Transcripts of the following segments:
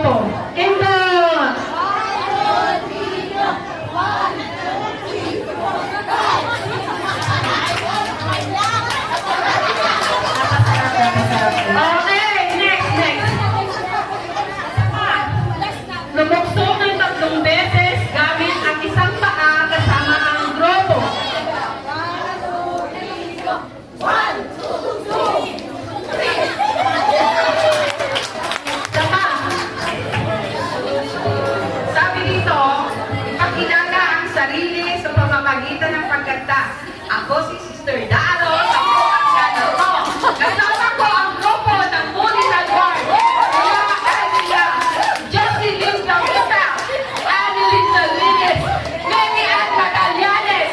grupo. Indot! Okay, next. Lumukso ng 3 beses gamit ang isang paa kasama ang grupo. Sabi dito, ipakilala ang sarili sa pamamagitan ng pagkanta. Ako si Sister Daro, ako ang channel ko. Kasama ko ang grupo ng Municipal Guard. Elia, Jocelyn Camita, Annalyn Salines, Mary Ann Magallanes,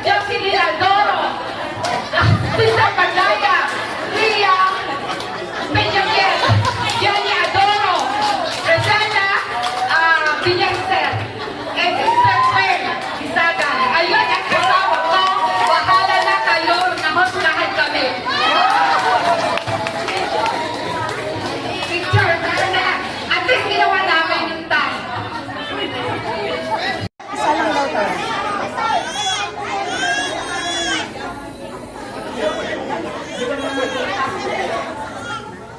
Jocelyn Aldoro, Sister Pagdaya, Ria Benjamin, Jenny Adoro, Rosana Villaster, and Sister Claire Isagan. Ayun ang kasama ko. Bahala na kayo. Nahusgahan kami. Picture, tara na. At least ginawa namin yung time. Isa lang daw to.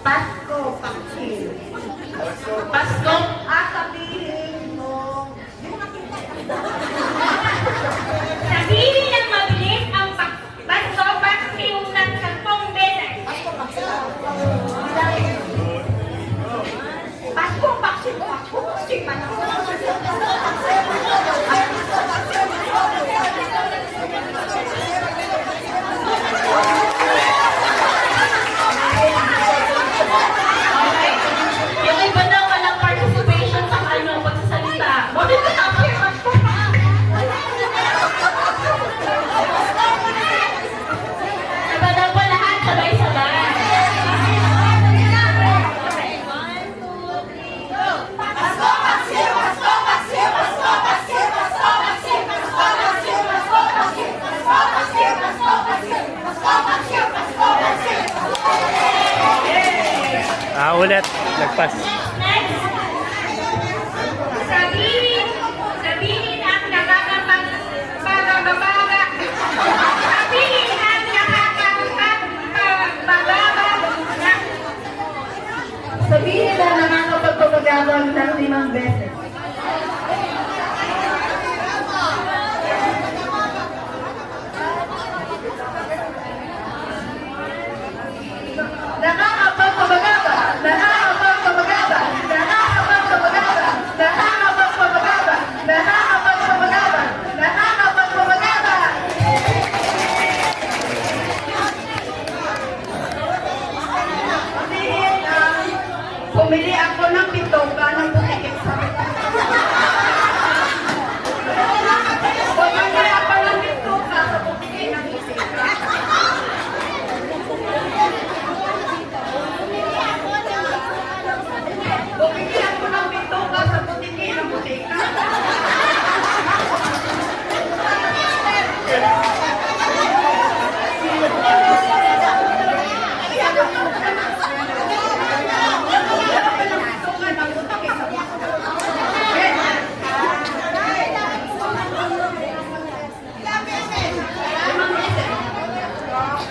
Pasko, Pakil. Pasko, sabihin mo. Sabihin ng mabilis ang Pasko Paksil ng 10 beses. Pasko, Pakil. Pasko, Pakil. Okay. Yung iba daw walang participation sa pagsasalita. Bakit ka tapos? Iba daw po lahat sabay-sabay. Ulit. Nagpas. Next. Sabihin ang nakakapagbabaga. Sabihin ang nakakapagbabaga. Sabihin na nakakapagpapagabang ng 5 beses. Nakakapagpapagabang, nakakapagpapagabang, nakakapagpapagabang, nakakapagpapagabang, nakakapagpapagabang, nakakapagpapagabang. Sabihin ang pumili ako ng bitoka ng butikit sa pumili ako ng bitoka sa butikit ng isika. Bumili ako ng bitoka sa butikit ng butika.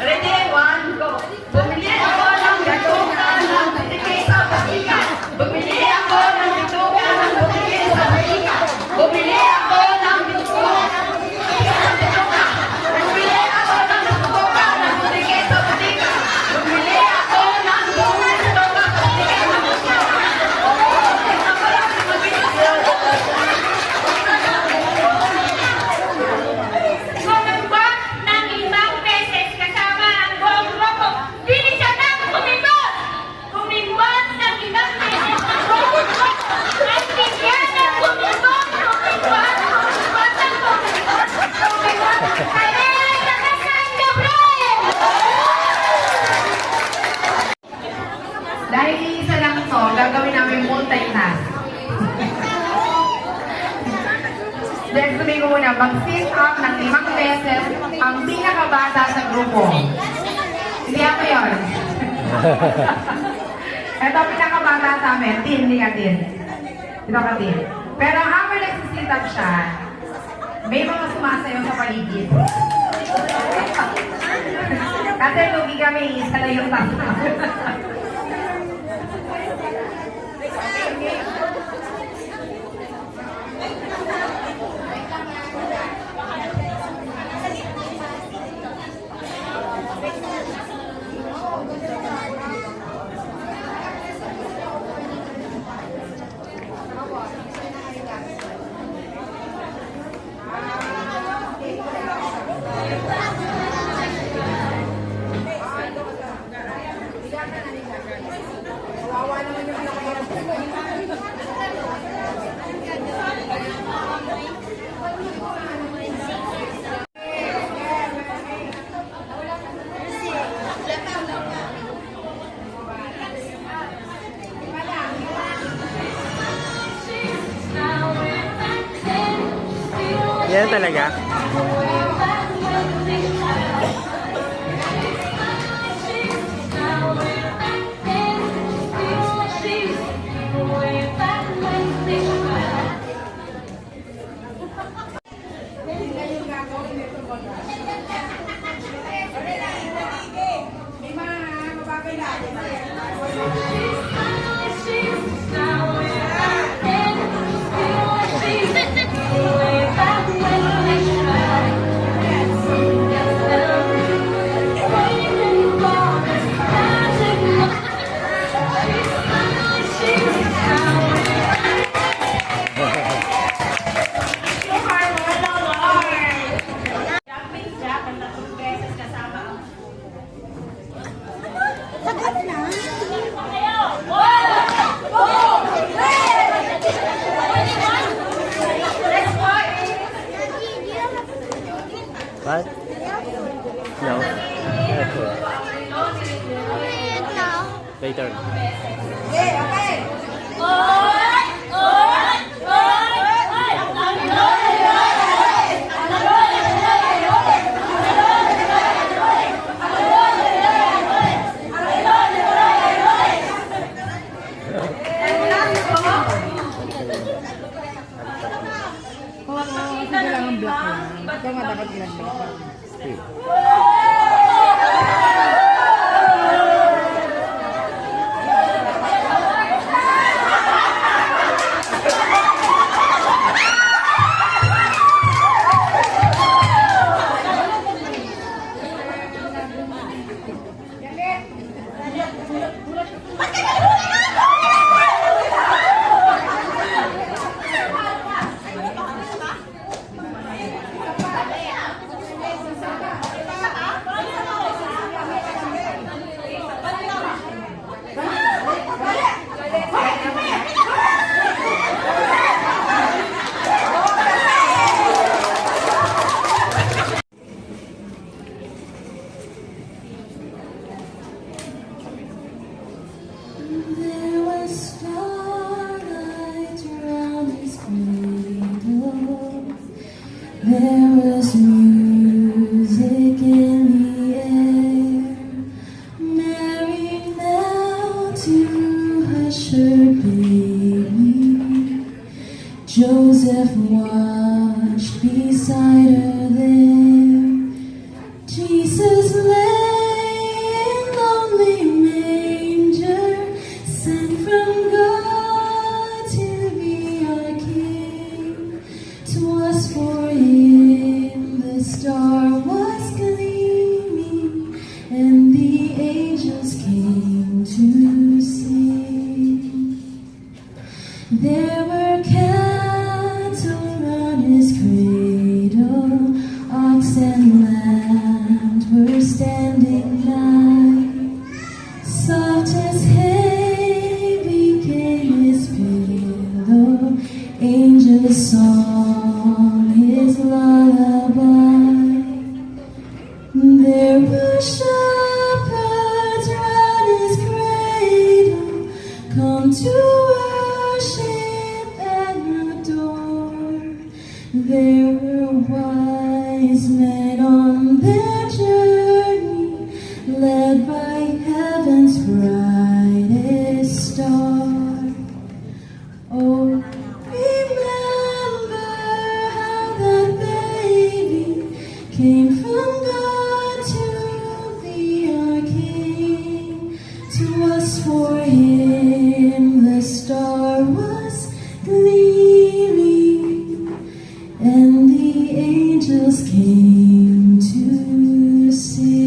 Ready? 1, go. Bumili ako ng bitoka ng butikit sa butika. Bumili ako ng bitoka ng butikit sa butika. Bumili ako ng bitoka ng butikit sa butika. Bumili ako ng bitoka ng butikit sa butika. Bumili ako ng bitoka sa butikit sa butika. Kumibot ng 5 beses kasama ang buong grupo. Bilisan na! Kumibot! Kumibot ng 5 beses ang buong grupo. At bigyan ng kumibot! Kumibot! Kumibot ng kumibot! Kumibot! Kaya sa San Gabriel! Dahil isa lang ito, gagawin namin multitask. Dahil sabihin ko muna, mag-sit up ng 5 beses ang pinakabata sa grupo. Hindi ako yun. Ito, pinakabata sa amin. Tin, hindi ka tin. Ito ka tin. Pero habang nagsisit up siya, may mga sumasayaw sa paligid. Kasi lugi kami, isa lang yung tasa. Yan talaga. What? No. Later. There was starlight around his cradle. There was music in the air. Mary knelt to hush her baby. Joseph watched beside her there. Jesus lay in lonely manger, sent from God to be our King. 'Twas for him the star was gleaming, and the angels came to sing. There were cattle round his cradle, ox and lamb were standing nigh. Soft as hay became his pillow, angels song his lullaby. There were shepherds round his cradle, come to worship and adore. There were wise men on their journey, led by heaven's brightest Oh, remember how that baby came from God to be our King. To us for him the star was gleaming, and the angels came to sing.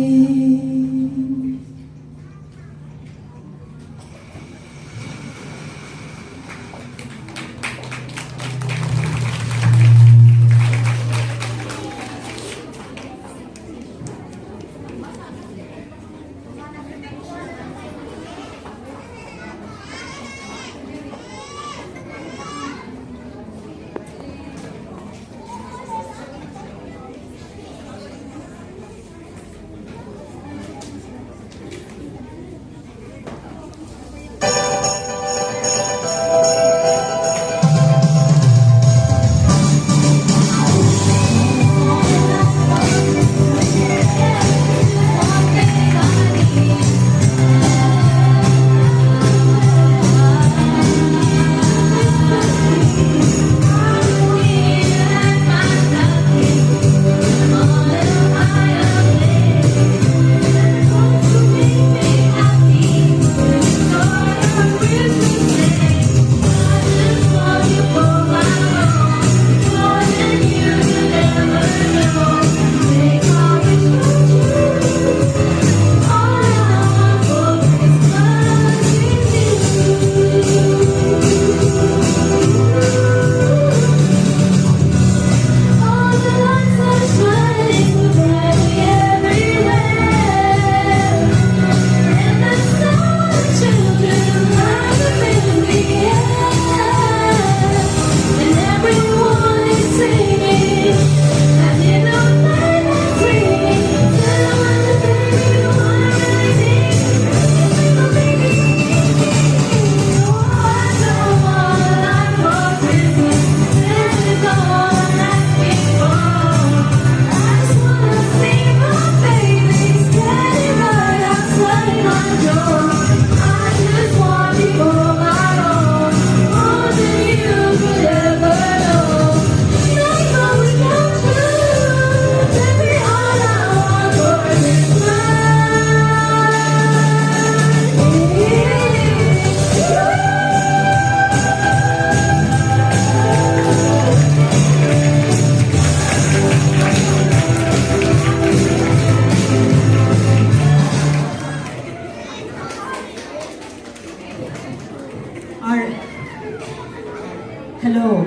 Hello.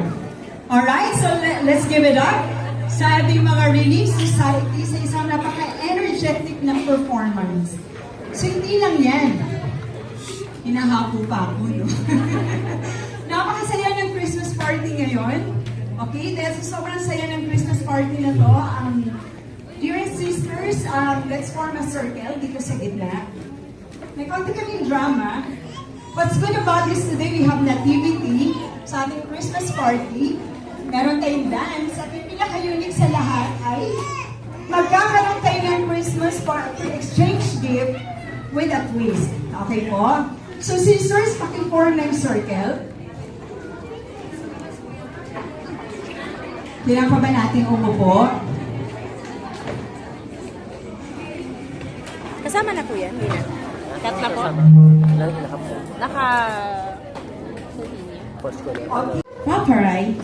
Alright, so let's give it up sa ating mga Relief Society sa isang napaka-energetic na performance. So hindi lang yan. Hinahapo pa ako, no? Napakasaya ng Christmas party ngayon. Okay, dahil sobrang saya ng Christmas party na to. Dear sisters, let's form a circle dito sa gitna. May konti kaming drama. What's good about this today, we have nativity sa ating Christmas party. Meron tayong dance. At yung pinaka-unique sa lahat ay magkakaroon tayo ng Christmas party exchange gift with a twist. Okay po? So sisters, paki-form ng circle. Kailangan pa ba natin umupo? Kasama na po yan, hindi na. Cut na po. Post ko rin. Papa Wright,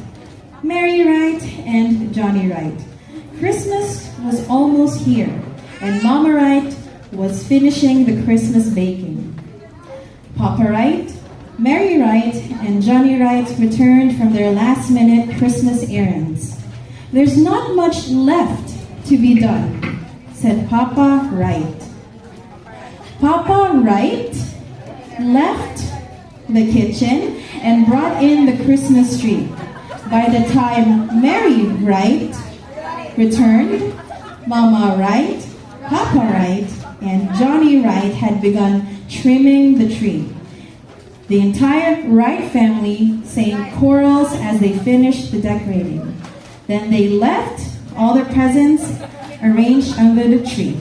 Mary Wright, and Johnny Wright. Christmas was almost here, and Mama Wright was finishing the Christmas baking. Papa Wright, Mary Wright, and Johnny Wright returned from their last-minute Christmas errands. "There's not much left to be done," said Papa Wright. Papa Wright left the kitchen and brought in the Christmas tree. By the time Mary Wright returned, Mama Wright, Papa Wright, and Johnny Wright had begun trimming the tree. The entire Wright family sang chorals as they finished the decorating. Then they left all their presents arranged under the tree.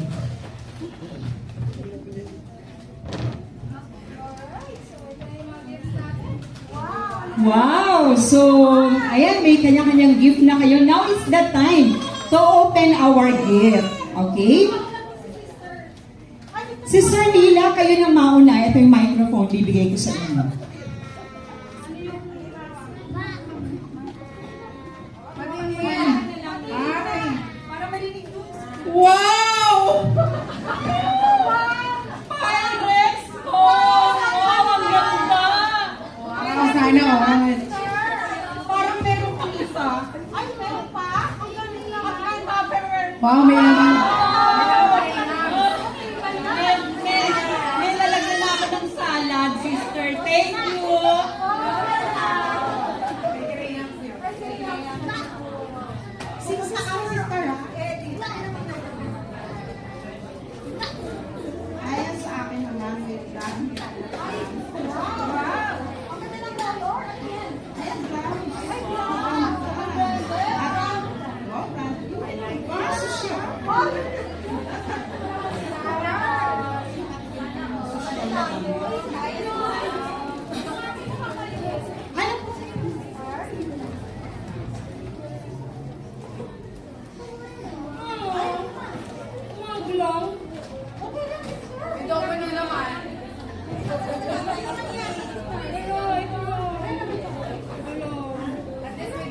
Wow! So, ayan, may kanya-kanyang gift na kayo. Now is the time to open our gift. Okay? Sister Nila, kayo na mauna. Ito yung microphone, bibigay ko sa inyo. Wow! Pirates! Oh, ang ganda! Wow, sana all. Parang meron pang isa. Ay, meron pa? Ang galing naman. Wow, may naman. May lalagyan na ako ng salad, sister. Thank you. Sino sa sister, ha? Ayan sa akin naman, wait lang.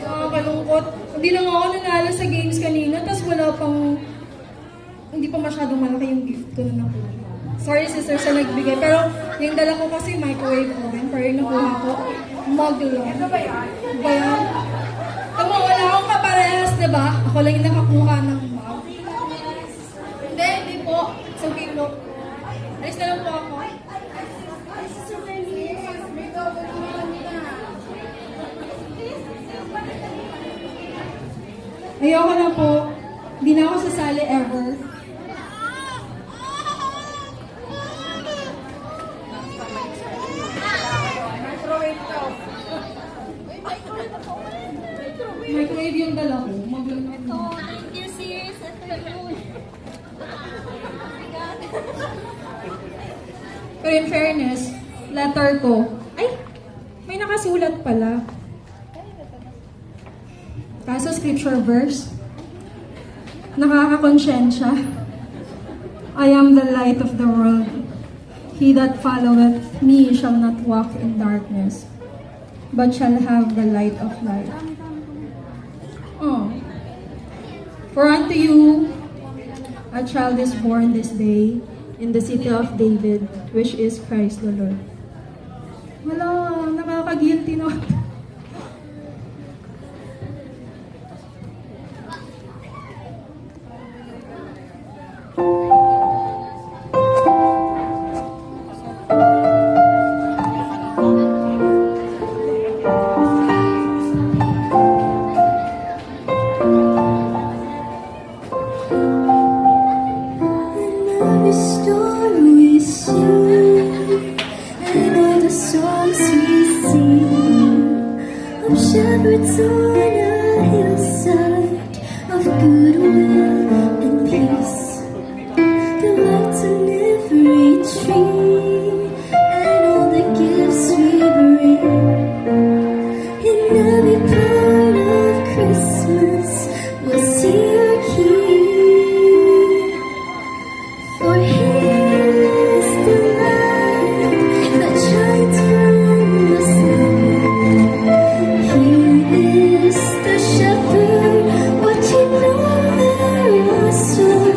Nakakalungkot. Hindi na nga ako nanalo sa games kanina, tapos wala pang, hindi pa masyadong malaki yung gift ko na nakuha. Sorry sister sa nagbigay, pero yung dala ko kasi microwave oven, pero yung nakuha ko, mug lang. Ito ba yan? Ba yan? Tama, wala akong kaparehas, diba? Ako lang yung nakakuha ng mug. Hindi po. So, okay po. Alis na lang po ako. Ayoko na po. Hindi na ako sasali ever. Microwave yung dala ko. Maglalagay. Thank you, sis. Pero in fairness, letter ko, ay, may nakasulat pala. Kaso scripture verse, nakakakonsensya. I am the light of the world. He that followeth me shall not walk in darkness, but shall have the light of life. Oh. For unto you a child is born this day in the city of David, which is Christ the Lord. Wala, nakaka-guilty na. Another story we sing, and all the songs we sing of shepherds on a hillside of goodwill and peace. The lights on every tree, and all the gifts we bring. In every part of Christmas, we'll see our King. For He is the light that shines from the sky. He is the shepherd watching over us all,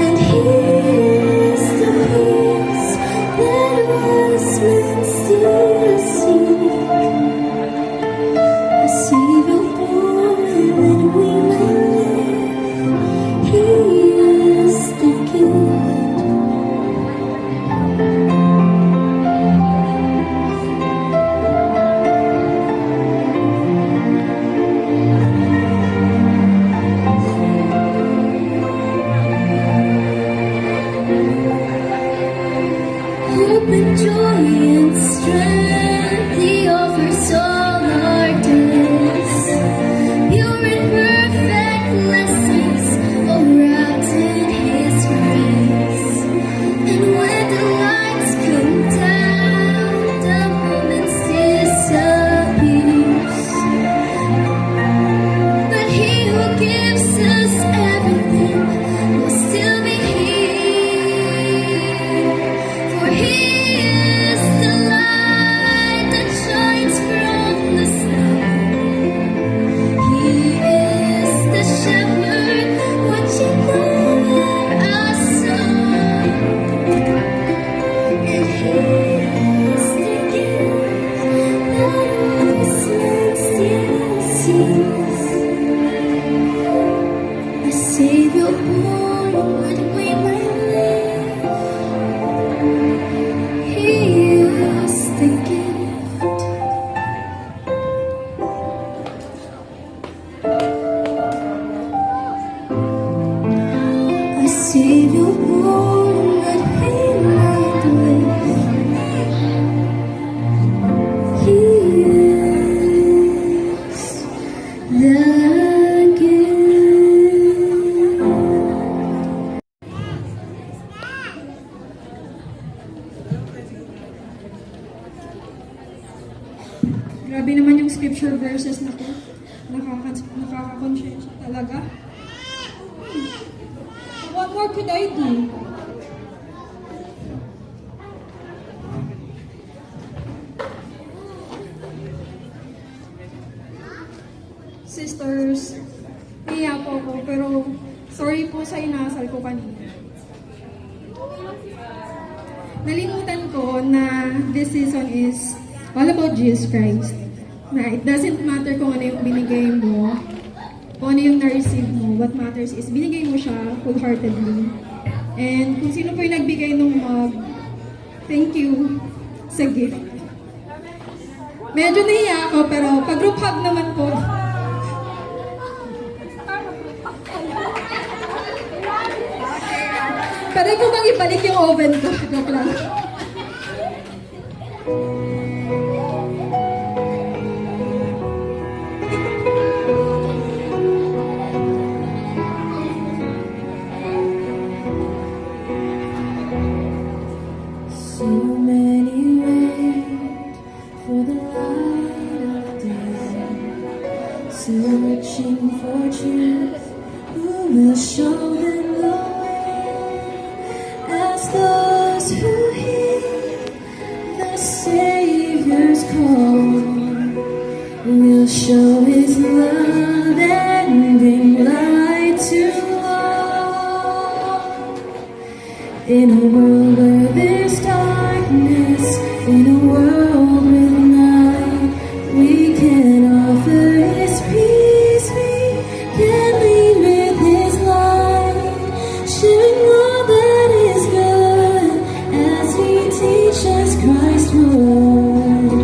and He is the peace that was meant still seek. A Savior born that we may live. He is the gift. Hope and joy and strength He offers all our days. Pure and perfect blessings all wrapped in His grace. And when the lights come down, the moments disappear. naman yung scripture verses na po. Nakakakonsensya talaga. What more could I do? Sisters, naiya po ako, pero sorry po sa inasal ko kanina. Nalimutan ko na this season is all about Jesus Christ. Na it doesn't matter kung ano yung binigay mo, kung ano yung na-receive mo. What matters is binigay mo siya wholeheartedly. And kung sino po yung nagbigay ng mug, thank you sa gift. Medyo nahiya ako, pero pag-group hug naman po, pwede ko bang ibalik yung oven ko? Joke lang. So many wait for the light of day, searching for truth. Who will show them the way? As those who hear the Savior's call will show His love and bring light to all. In a world where there's darkness, in a world with night, we can offer His peace, we can lead with His light, sharing all that is good as He teaches Christ's word.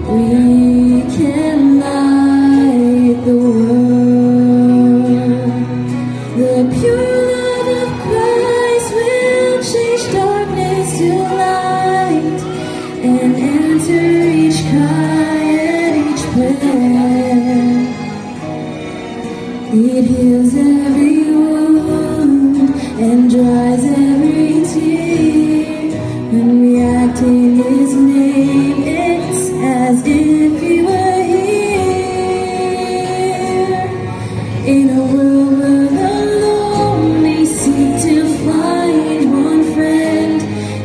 We can light the world. The pure love of Christ will change darkness to light and answer each cry and each prayer. It heals every wound and dries every tear. When we act in His name, it's as if He were here. In a world where the lonely seek to find one friend,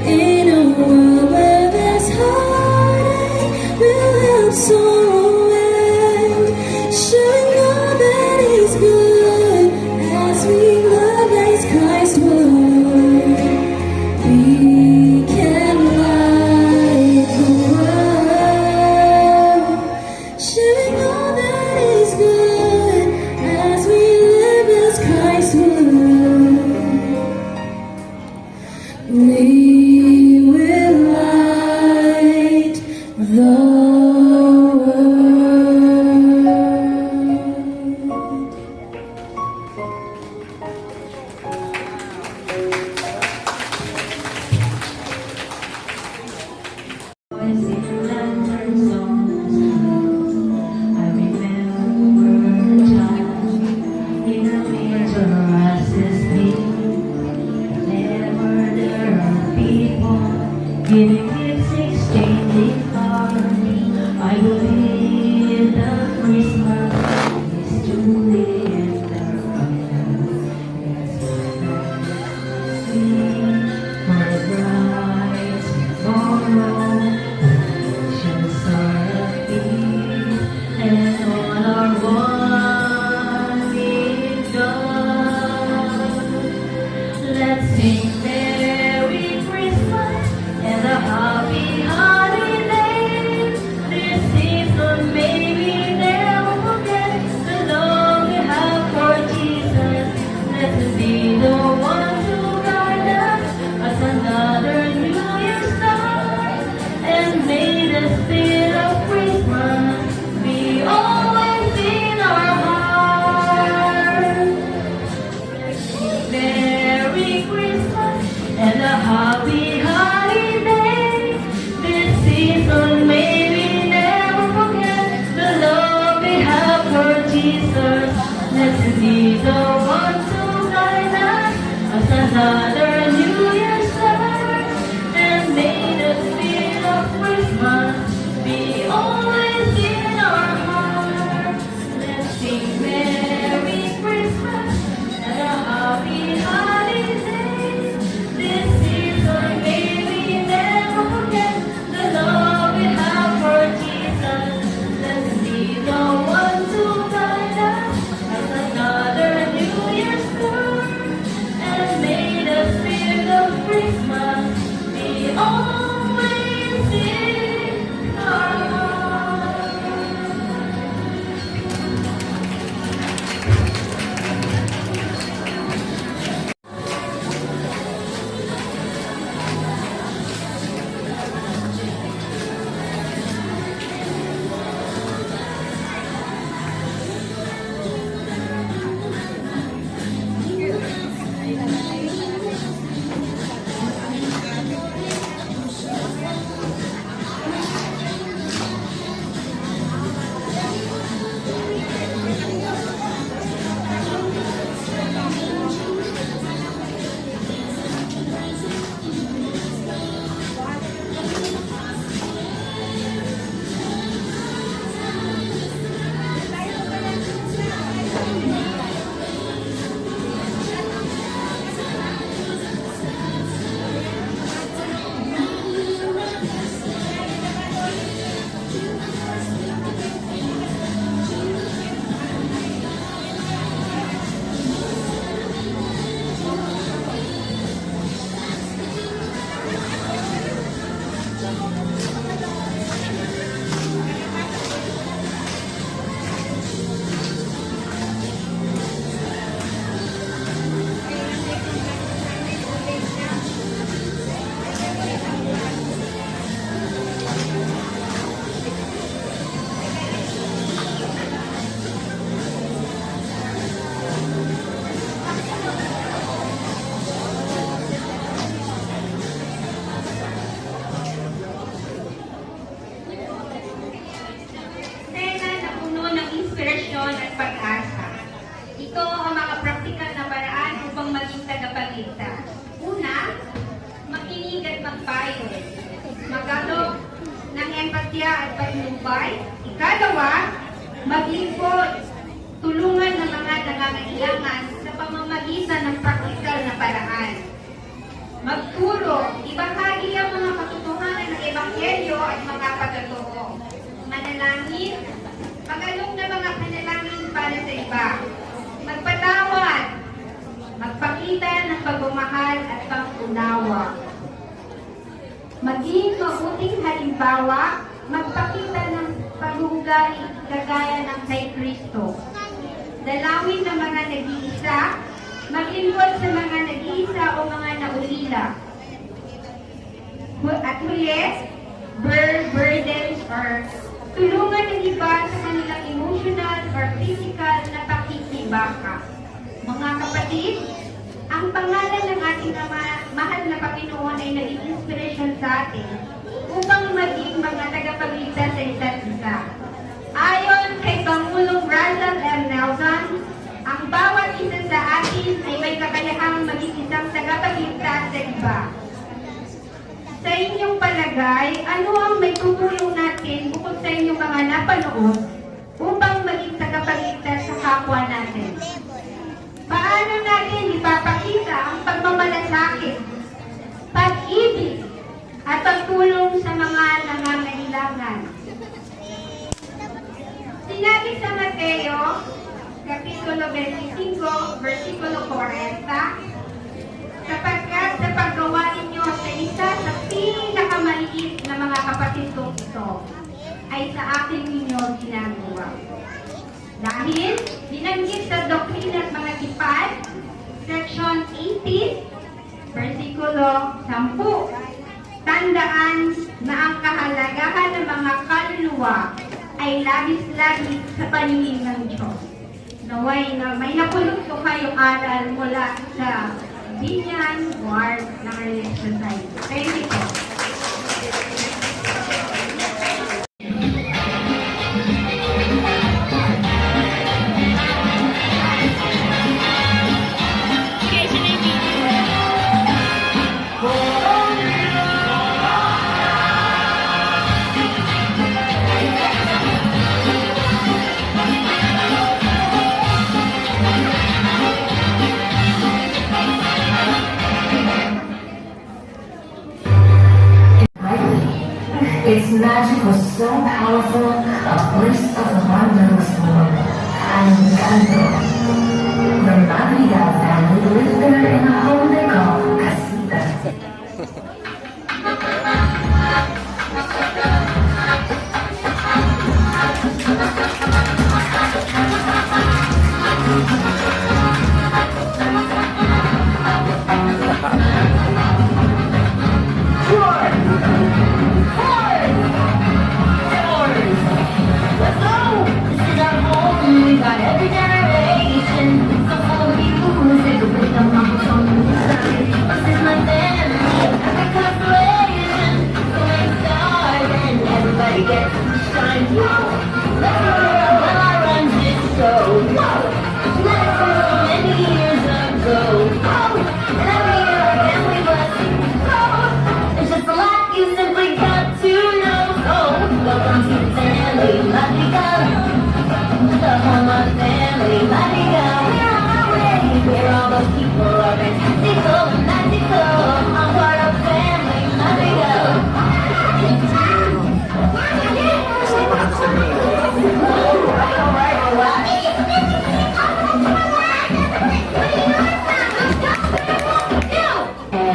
in a world where there's heartache, we'll help sorrow end, showing all that is good as we love as Christ's word. We can light the world, sharing all that is good as we live as Christ's word. We will light the world. Giving gifts, exchanging cards. I believe the Christmas is truly in the for bright tomorrow, oceans are of peace, and all are one with God. Let's sing Merry Christmas and a happy holiday. This season may we never forget the love we have for Jesus. Let us be the ones who guide us as another New Year starts, and may the spirit of Christmas be always in our hearts. Merry Christmas and a happy holiday. This season may we never forget the love we have for Jesus. Let's be the ones who guide us as another New Year starts, and may the spirit of Christmas be always in our tagapagligtas. Una, makinig at magpayo. Magalok ng empatya at paglumbay. Ikalawa, mag-ikot, tulungan ng mga nangangailangan sa pamamagitan ng praktikal na paraan. Magturo, ibahagi ang mga katotohanan ng Ebanghelyo at mga patotoo. Manalangin, magalok na mga panalangin para sa iba. Magpatawad, magpakita ng pagmamahal at pag-unawa. Maging mabuting halimbawa, magpakita ng pag-uugali kagaya ng kay Kristo. Dalawin ng mga nag-iisa, maglingkod sa mga nag-iisa o mga naulila. At huli, burdens or tulungan ng iba sa kanilang emotional or physical na pakikibaka. Mga kapatid, ang pangalan ng ating mahal na Panginoon ay naging inspirasyon sa atin upang maging mga tagapagligtas sa isa't isa. Ayon kay Pangulong Russell M. Nelson, ang bawat isa sa atin ay may kakayahang maging isang tagapagligtas sa iba. Sa inyong palagay, ano ang may tutulong natin bukod sa inyong mga napanood upang maging tagapagligtas sa kapwa natin? Paano natin ipapakita ang pagmamalasakit, pag-ibig, at pagtulong sa mga nangangailangan? Sinabi sa Mateo, Kapitulo 25, versikulo 40, sapagkat sa paggawa ninyo sa isa sa pinakamaliit na mga kapatid kong ito, ay sa akin ninyo ginagawa. Dahil binanggit sa Doktrina at Mga Tipan, section 18, versikulo 10, tandaan na ang kahalagahan ng mga kaluluwa ay labis-labis sa paningin ng Diyos. Naway na may napulot ko kayong aral mula sa Binyan Ward ng Relief Society. Thank you po. Its magic was so powerful, a bliss of the wondrous world. Encanto. The Madrigal family lived there in a home they call Casita.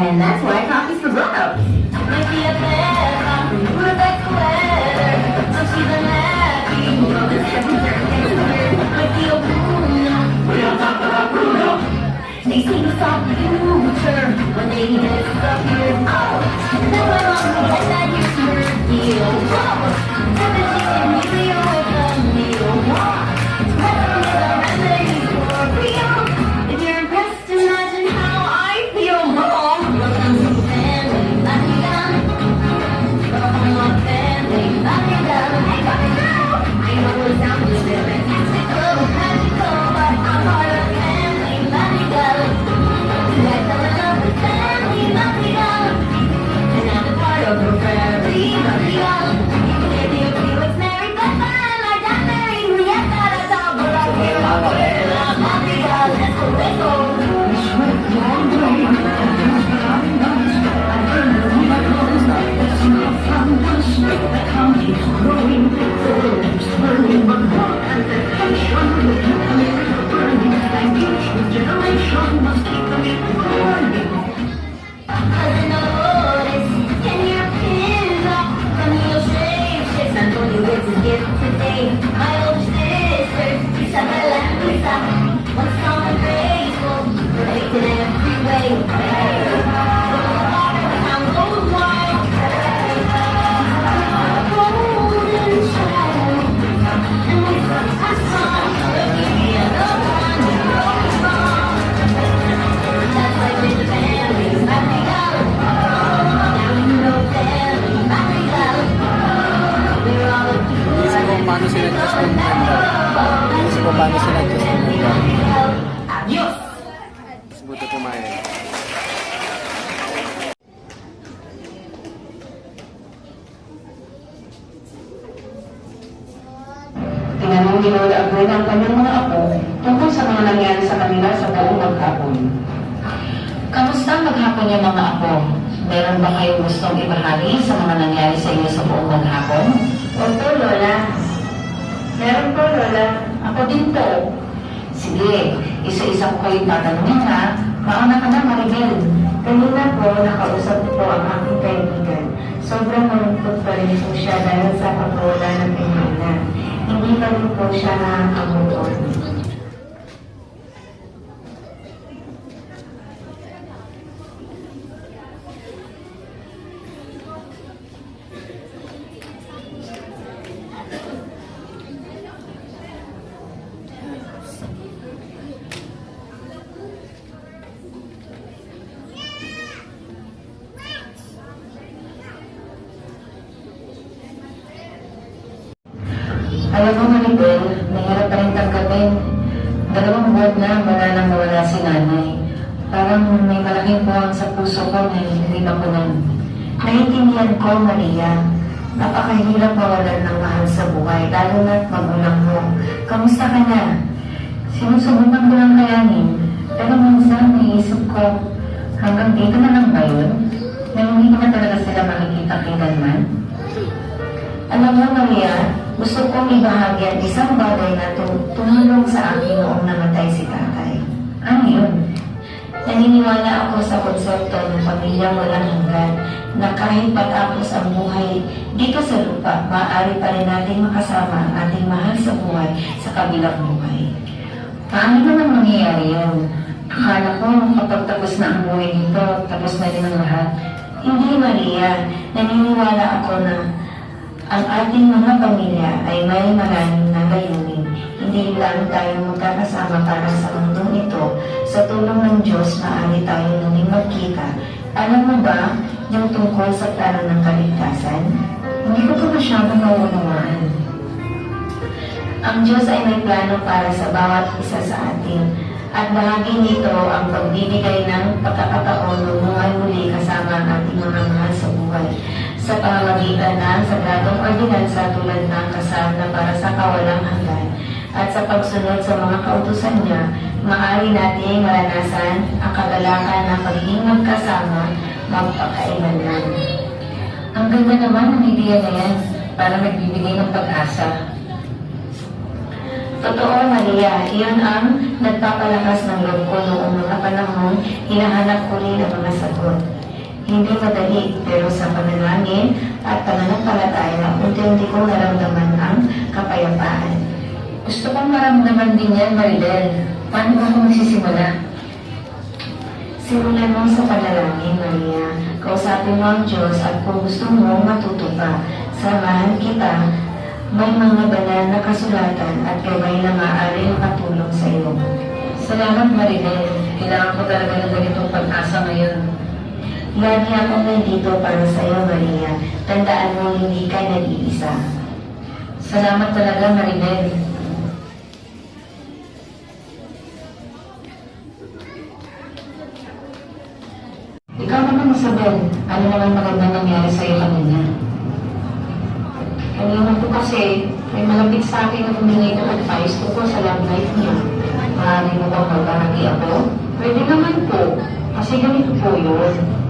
And that's why coffee's for grown-ups. Might be a bad coffee, we're back to weather. I'm feeling happy, moments every day. Might be a Bruno. We don't talk about Bruno. They see the soft future when they disappear. Oh, and that's why mom has that huge deal. Oh, so that she can really with a meal. Wrestling is a remedy for real. If you're impressed, imagine how I feel, Mom. Welcome to family, Madrigal. Welcome to family, Madrigal. Hey, baby girl. I know it sounds a bit fantastical, magical, but I'm part of family, Madrigal. Let them know. sinadjust ng member. Kasi po paano sinadjust ng member. Adios! Mas buti kumain. Tinanong ni Lola Aguen ang kanyang mga apo tungkol sa mga nangyari sa kanila sa buong maghapon. Kamusta ang maghapon niyo mga apo? Meron ba kayong gustong ibahagi sa mga nangyari sa inyo sa buong maghapon? Opo, Lola. Meron po, Lola. Ako din po. Sige, isa-isa ko kayong tatanungin ha. Mauna ka na, Maribel. Kanina po, nakausap ko po ang aking kaibigan. Sobrang malungkot pa rin po siya dahil sa pagkawala ng kanyang ina. Hindi pa rin po siya nakakamuton. Alam mo, Maribel, mahirap pa rin tanggapin. 2 buwan na wala nang nawala si nanay. Parang may malaking buwang sa puso ko na hindi mapunan. Naiintindihan ko, Maria. Napakahirap mawalan ng mahal sa buhay, lalo na't magulang mo. Kamusta ka na? Sinusubukan ko lang kayanin. Pero minsan, naisip ko, hanggang dito na lang ba yun? Na hindi ko na talaga sila makikita kailanman? Alam mo, Maria, gusto kong ibahagi ang isang bagay na tumulong sa akin noong namatay si tatay. Ano yun? Naniniwala ako sa konsepto ng pamilyang walang hanggan na kahit patapos ang buhay dito sa lupa, maaari pa rin natin makasama ang ating mahal sa buhay sa kabilang buhay. Paano naman mangyayari yun? Akala ko kapag tapos na ang buhay dito, tapos na rin ang lahat. Hindi, Maria. Naniniwala ako na ang ating mga pamilya ay may maraming na layunin. Hindi lang tayo magkakasama para sa mundong ito. Sa tulong ng Diyos, maaari tayo muling magkita. Alam mo ba, yung tungkol sa plano ng kaligtasan? Hindi ko pa masyadong nauunawaan. Ang Diyos ay may plano para sa bawat isa sa atin. At bahagi nito ang pagbibigay ng pagkakataon lumuhay muli kasama ang ating mga mahal sa buhay. Sa pamamagitan ng sagradong ordinansa tulad ng kasal na para sa kawalang hanggan at sa pagsunod sa mga kautusan niya, maaari nating maranasan ang kagalakan ng pagiging magkasama magpakailanman. Ang ganda naman ng ideya na yan para magbibigay ng pag-asa. Totoo, Maria, iyon ang nagpapalakas ng loob ko noong mga panahon hinahanap ko rin ang mga sagot. Hindi madali, pero sa panalangin at pananampalataya, unti-unti kong naramdaman ang kapayapaan. Gusto kong maramdaman din yan, Maribel. Paano ba ako magsisimula? Simulan mo sa panalangin, Maria. Kausapin mo ang Diyos at kung gusto mo matuto pa, samahan kita. May mga banal na kasulatan at gabay na maaari makatulong sa iyo. Salamat, Maribel. Kailangan ko talaga ng ganitong pag-asa ngayon. Lagi akong nandito para sa iyo, Maria. Tandaan mo, hindi ka nag-iisa. Salamat talaga, Maribel. Ikaw naman, Isabel. Ano naman magandang nangyari sa iyo kanina? Kanina po kasi, may malapit sa akin na humingi ng advice tungkol sa love life niya. Maaari mo bang magbahagi ako? Pwede naman po. Kasi ganito po yun.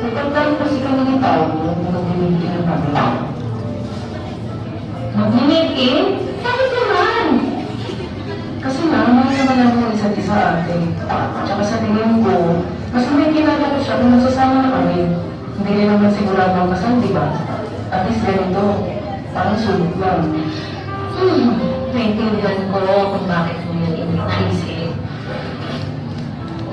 Nagtagdaan kasi kami ng tao mo kung mag-limit ng pamilya. Mag-limit eh? Bakit naman? Kasi mahal naman ako isa't isa ate. Tsaka sa tingin ko, mas may kilala ko siya kung nasasama na kami. Hindi rin naman sigurado ang kasal, di ba? At least ganito, parang sulit lang. Naintindihan ko kung bakit mo yun naisip.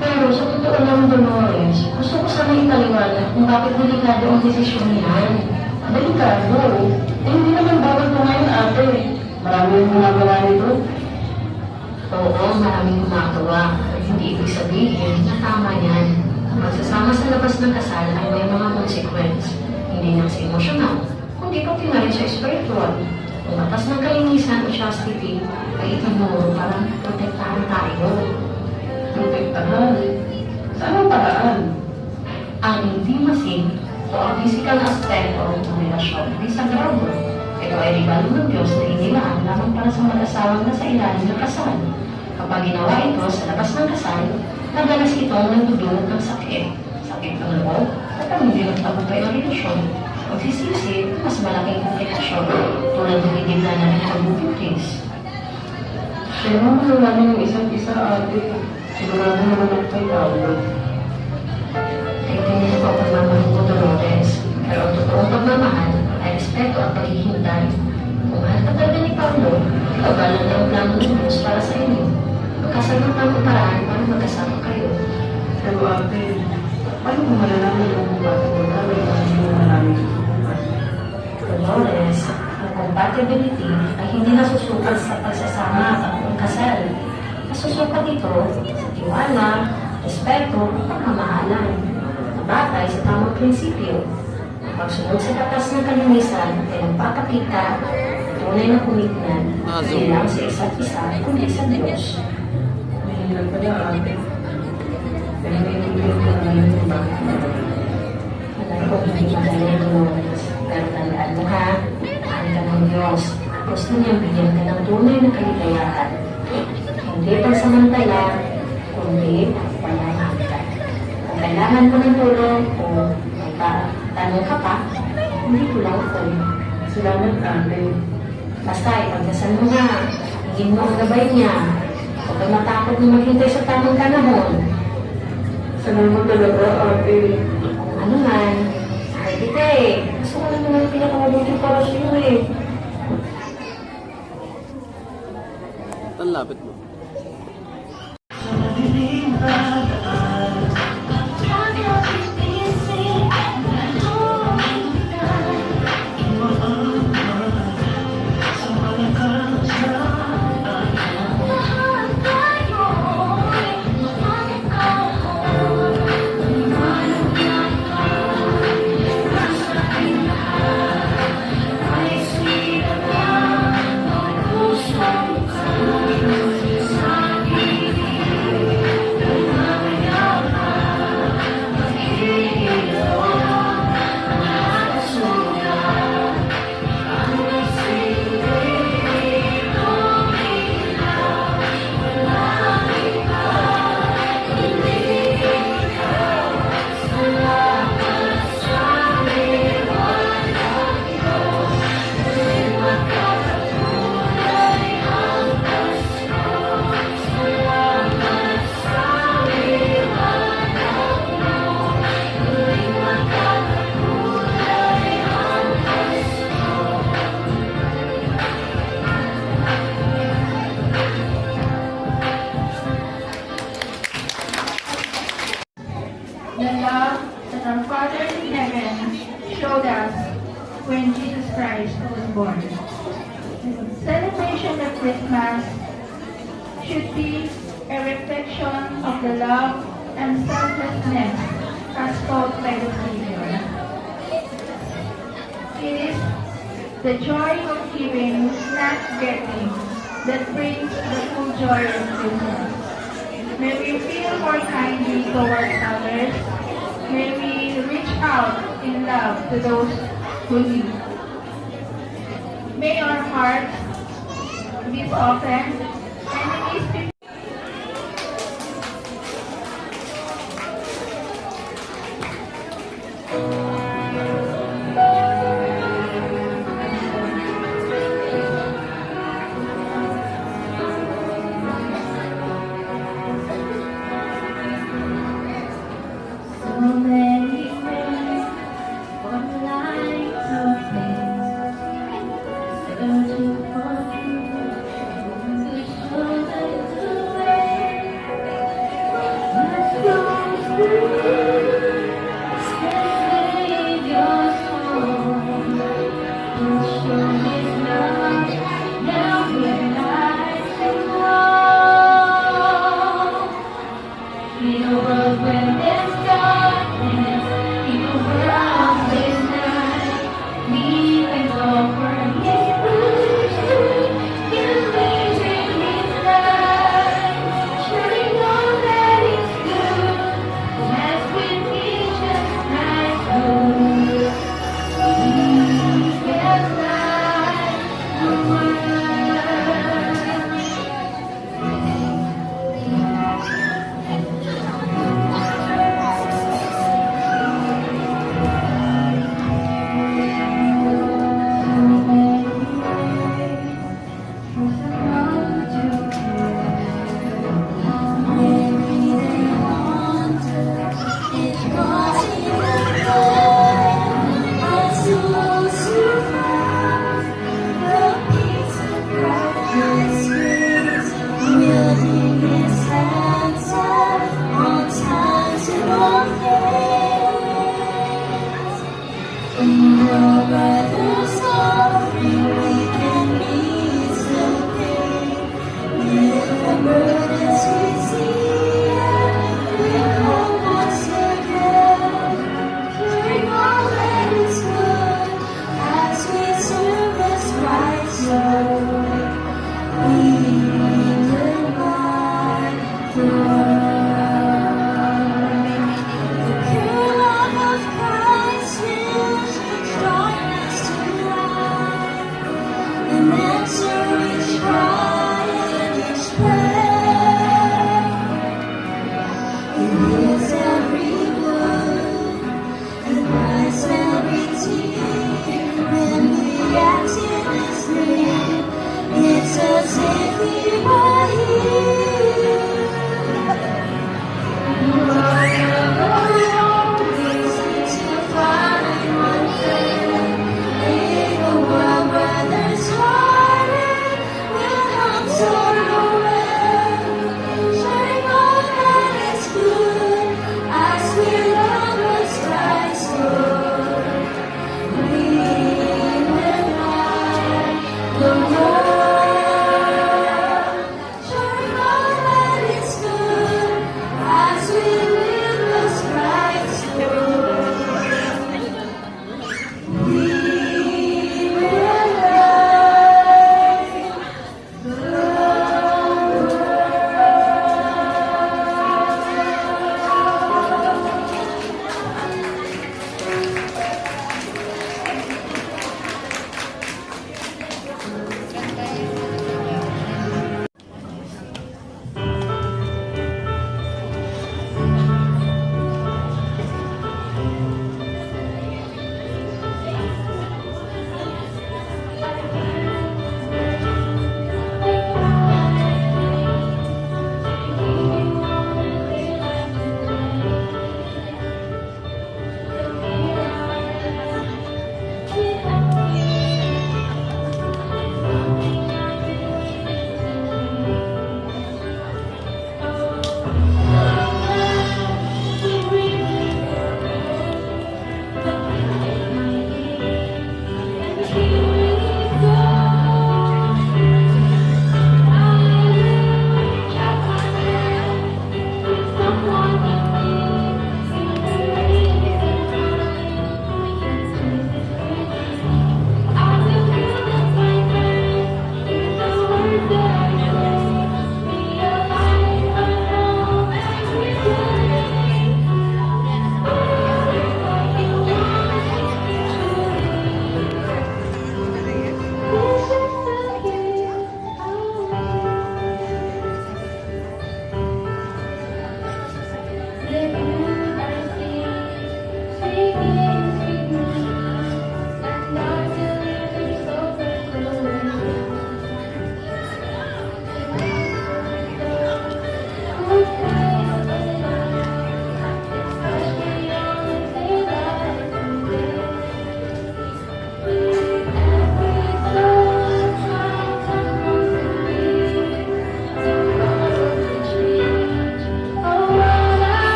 Pero sa totoo lang, Dolores, gusto ko sana ipaliwanag kung bakit delikado ang desisyon niyan. Delikado? Eh, hindi naman bawal mo ngayon, ate. Marami yung ginagawa nito. Oo, maraming gumagawa. Hindi ibig sabihin na tama yan. Ang pagsasama sa labas ng kasal ay may mga consequence. Hindi lang sa emosyonal, kundi pati na rin sa spiritual. Kung batas ng kalinisan o chastity ay itinuro para protektahan tayo. Protektahan? Sa anong paraan? Ang intimacy o ang physical aspect o ng relasyon ay sagrado. Ito ay regalo ng Diyos na inilaan lamang para sa mag-asawang nasa ilalim ng kasal. Kapag ginawa ito sa labas ng kasal, nadalas ito ang nagdudulot ng sakit, sakit ng loob, at ang hindi nagtagumpay ng relasyon. Magsisisi, mas malaking komplikasyon, tulad ng hidibla na ng pagbubuntis. Pero malalaman yung isa't isa ate. Sigurado naman ang kay Paolo. Naiintindihan ko ang pagmamahal ko, Dolores. Pero ang totoong pagmamahal ay respeto at paghihintay. Kung mahal ka talaga ni Paolo, ikabalan na ang plano ng Diyos para sa inyo. Magkasal ng tamang paraan para magkasama kayo. Pero ate, paano kung malalaman yung compatible na may mga maraming susukat? Dolores, ang compatibility ay hindi nasusukat sa pagsasama at pagkasal. Nasusukat ito sa tiwala, respeto at pagmamahalan. Nabatay sa tamang prinsipyo. Ang pagsunod sa batas ng kalinisan ay nagpapakita tunay na komitmen hindi lang sa isa't isa kundi sa Diyos. Mahirap pala ate. Pero naiintindihan ko naman yung bakit madali. Alam ko hindi madali, Dolores. Pero tandaan mo ha, mahal ka ng Diyos. Gusto niyang bigyan ka ng tunay na kaligayahan. Hindi pansamantala, kundi pananahitan. Kung kailangan mo ng tulong o may tanong ka pa, hindi ko lang ako. Salamat ate. Basta ipagdasal mo na, hingin mo ang gabay niya. Huwag kang matakot na maghintay sa tamang panahon. Salamat talaga ate. Ano man, mahal kita eh. Gusto ko lang naman pinakamabuti para sa iyo eh. Ang lapit mo. The love that our Father in heaven showed us when Jesus Christ was born. The celebration of Christmas should be a reflection of the love and selflessness as taught by the Savior. It is the joy of giving, not getting, that brings the full joy of Christmas. May we feel more kindly towards others. May we reach out in love to those who need. May our hearts be softened and enemies be now realizing love.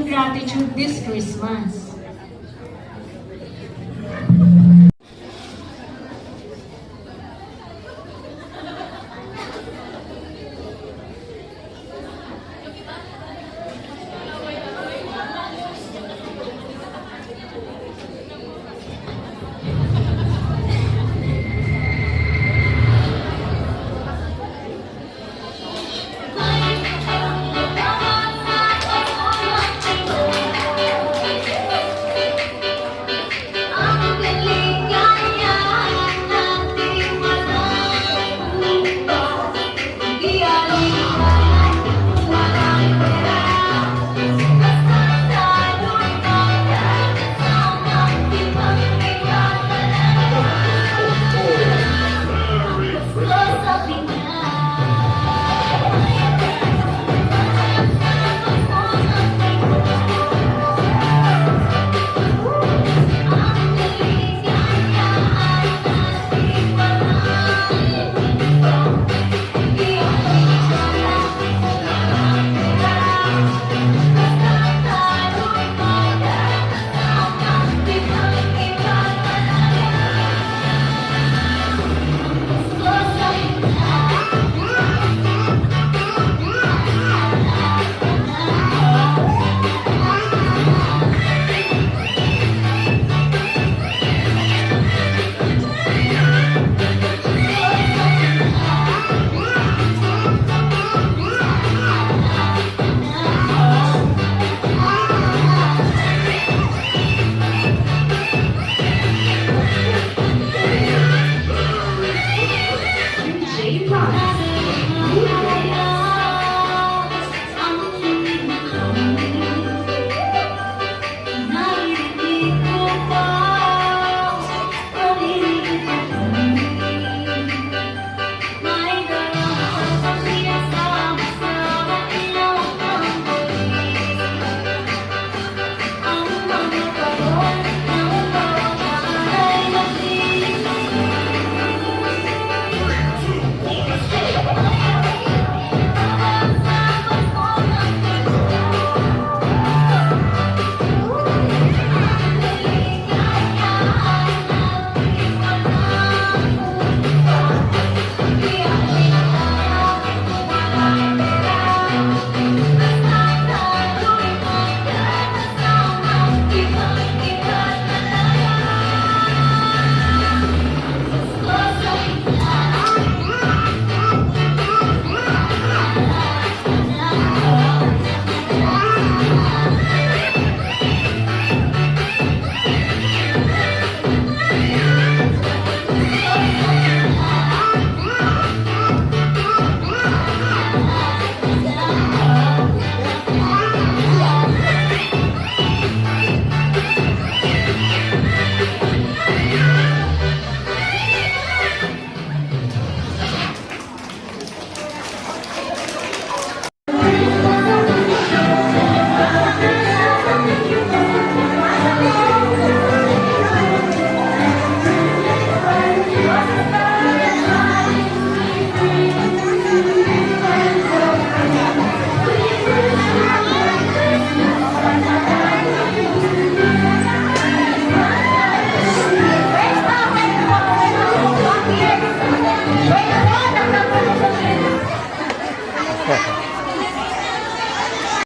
gratitude this Christmas.